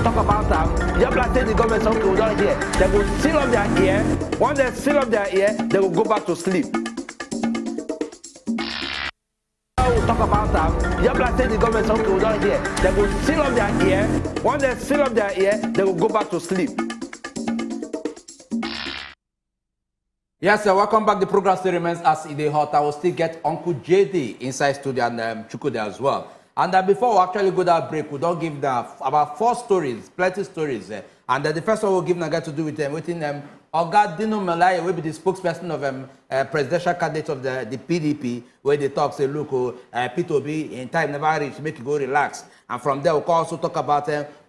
talk about them. Just like say the government say, okay, we don't hear. They will seal up their ear. Once they seal up their ear, they will go back to sleep. Talk about them. Just like say the government say, okay, we don't hear. They will seal up their ear. Once they seal up their ear, they will go back to sleep. Yes, sir. Welcome back. The program still remains as it is hot. I will still get Uncle JD inside studio and Chuku there as well. And before we actually go that break, we don't give them about 4 stories, plenty stories. And the first one we'll give them to do with within Oga Dino Malaya will be the spokesperson of presidential candidate of the PDP, where they talk, say, look, P2B in time never reach, make you go relax. And from there, we'll also talk about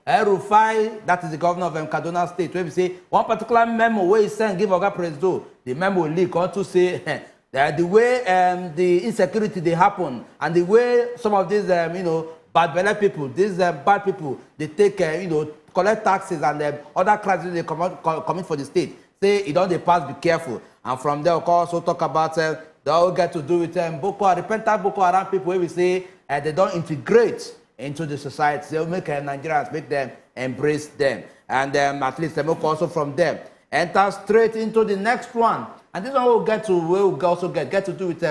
Rufai, that is the governor of Kaduna State, where we say one particular memo where he sent, give Oga Presido, the memo leak on to say the way the insecurity they happen and the way some of these bad belly people, these bad people, they take collect taxes and other crimes they commit for the state. Say it don't they pass, be careful. And from there, we'll also talk about they all get to do with repentant Boko Haram people where we say they don't integrate into the society. They'll make Nigerians, make them embrace them. And at least they will also from them enter straight into the next one. And this one we'll get to, we'll also get to do with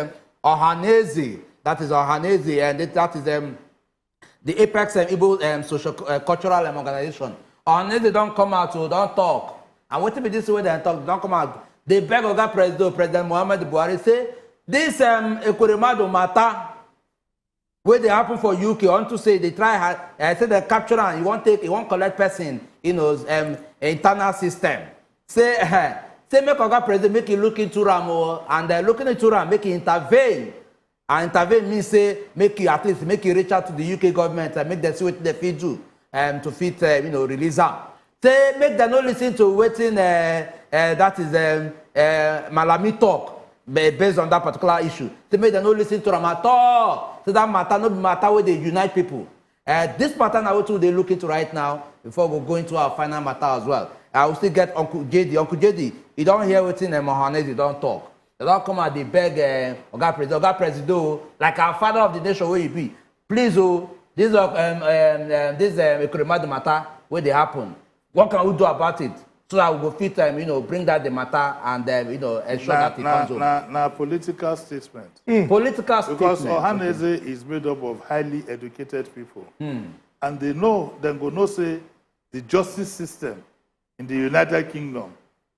Ohaneze. That is Ohaneze, and that is the Apex Igbo social cultural organization. Ohaneze don't come out, so don't talk. And what be this way they talk, don't come out. They beg Oga President Muhammad Buhari, say, this Ekweremadu matter, where they happen for UK, want to say they try, say they capture and you won't collect person, internal system. Say, make Oga President make you look into Ramo, and looking into Ram, make you intervene. And intervene means say, make you at least make you reach out to the UK government and make them see what they fit do, to fit, release them. Say, make them not listen to waiting, that is Malami talk, based on that particular issue. Say, make them not listen to them at all. So that matter, not matter where they unite people. This matter now what they look into right now, before we go into our final matter as well. I will still get Uncle JD. Uncle JD, you don't hear what's in Ohaneze, you don't talk. They don't come out, they beg Oga Presido, like our father of the nation where you be. Please, this Ekweremadu matter, where they happen. What can we do about it? So that we will fit bring that the matter and ensure that it comes over. Now, political statement. Political statement. Because Ohaneze is made up of highly educated people. And they know, then go no say, the justice system in the United Kingdom,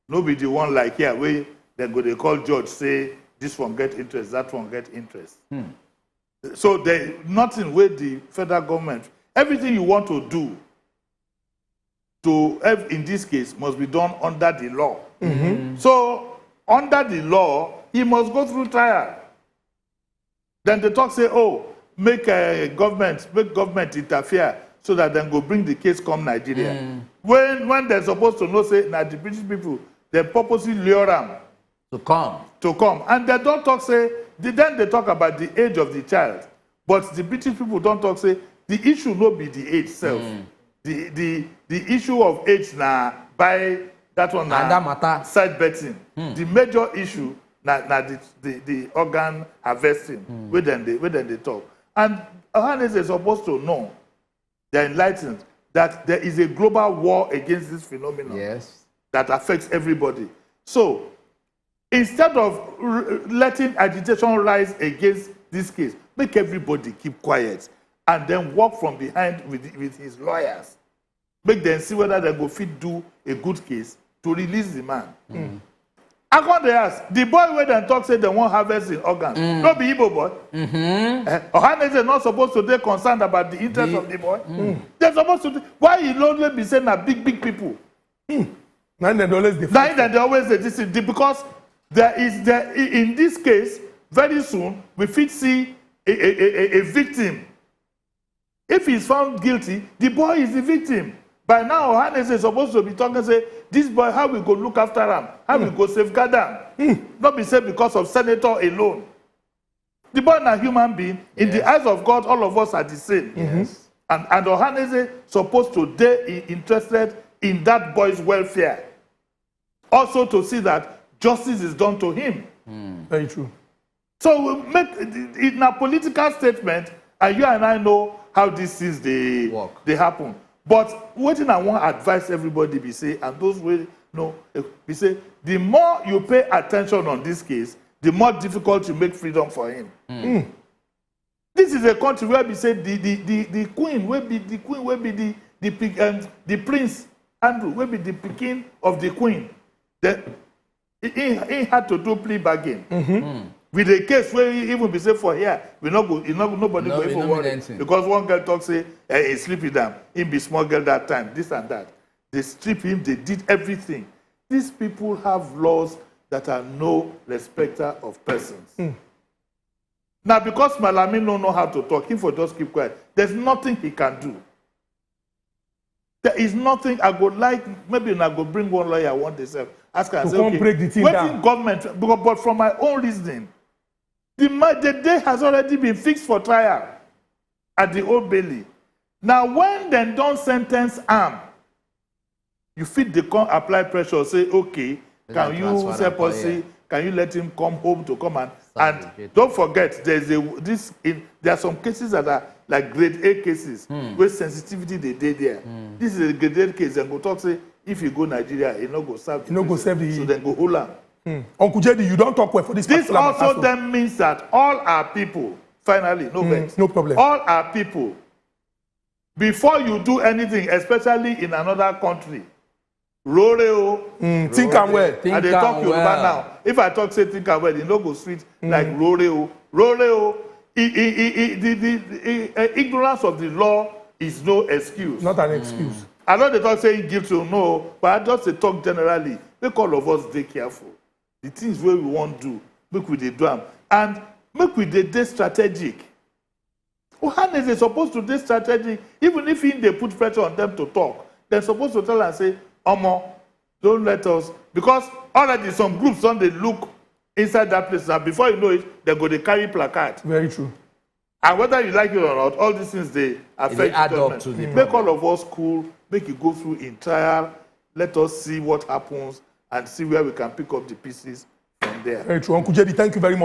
no be the one like here, where then go they call judge, say, this one get interest, that one get interest. So there nothing with the federal government. Everything you want to do, to have, in this case, must be done under the law. So, under the law, he must go through trial. Then the talk say, oh, make government interfere so that then go bring the case come Nigeria. When they're supposed to know, say, now the British people, they purposely lure them to come. And they don't talk, say, then they talk about the age of the child. But the British people don't talk, say, the issue not be the age itself. The issue of age now by that one now side betting. The major issue now the organ harvesting where then they talk. And Ohaneze is supposed to know, they're enlightened, that there is a global war against this phenomenon that affects everybody. So instead of letting agitation rise against this case, make everybody keep quiet and then walk from behind with his lawyers. Make them see whether they go fit do a good case to release the man. I want to ask, the boy where they talk say they won't harvest in organs. Not be Igbo boy. Ohaneze is not supposed to be concerned about the interest of the boy. They're supposed to. Why you only be saying that big people? Now they always say because in this case, very soon we fit see a victim. If he's found guilty, the boy is the victim. By now, Ohaneze is supposed to be talking, say, this boy, how we go look after him? How we go safeguard him? Not be said because of senator alone. The boy is a human being. In the eyes of God, all of us are the same. And Ohaneze is supposed to be interested in that boy's welfare. Also to see that justice is done to him. Very true. So we make it a political statement, and you and I know how these things they happen. But what I want to advise everybody be say, and those way no, be say, the more you pay attention on this case, the more difficult you make freedom for him. This is a country where we say the queen will be the prince Andrew will be the picking of the queen. He had to do plea bargain. With a case where he even be safe for here, we not go, nobody go even worry. Because one girl talk say, hey, sleep with them. He be small girl that time, this and that. They strip him, they did everything. These people have laws that are no respecter of persons. Now, because Malami don't know how to talk, he for just keep quiet. There's nothing he can do. There is nothing. I would like, maybe I go bring one lawyer one day, ask her and say, okay, break the thing down. Government, but from my own reasoning, the day has already been fixed for trial at the Old Bailey. Now, when they don't sentence arm, you fit the apply pressure, say, okay, can you say policy? Can you let him come home to come and don't forget there are some cases that are like grade A cases where sensitivity they did there. This is a grade A case and go talk say if you go Nigeria, you no go serve the so then go hold on. Uncle JD, you don't talk well for this. This also then means that all our people, finally, no problem. All our people, before you do anything, especially in another country, Roreo, think and well. And they talk Yoruba now. If I talk say think and well, you no go sweet like Roreo. Roreo, the ignorance of the law is no excuse. Not an excuse. I know they talk saying guilty or no, but I just say talk generally. Make all of us stay careful. The things where we want to do, make we dey do them. And make we dey strategic. Ohaneze is supposed to be strategic, even if they put pressure on them to talk. They're supposed to tell and say, Omo, don't let us, because already some groups don't they look inside that place now. Before you know it, they go they carry placard. Very true. And whether you like it or not, all these things they affect up to the make all of us cool, make it go through in trial, let us see what happens and see where we can pick up the pieces from there. Very true. Uncle JD, thank you very much.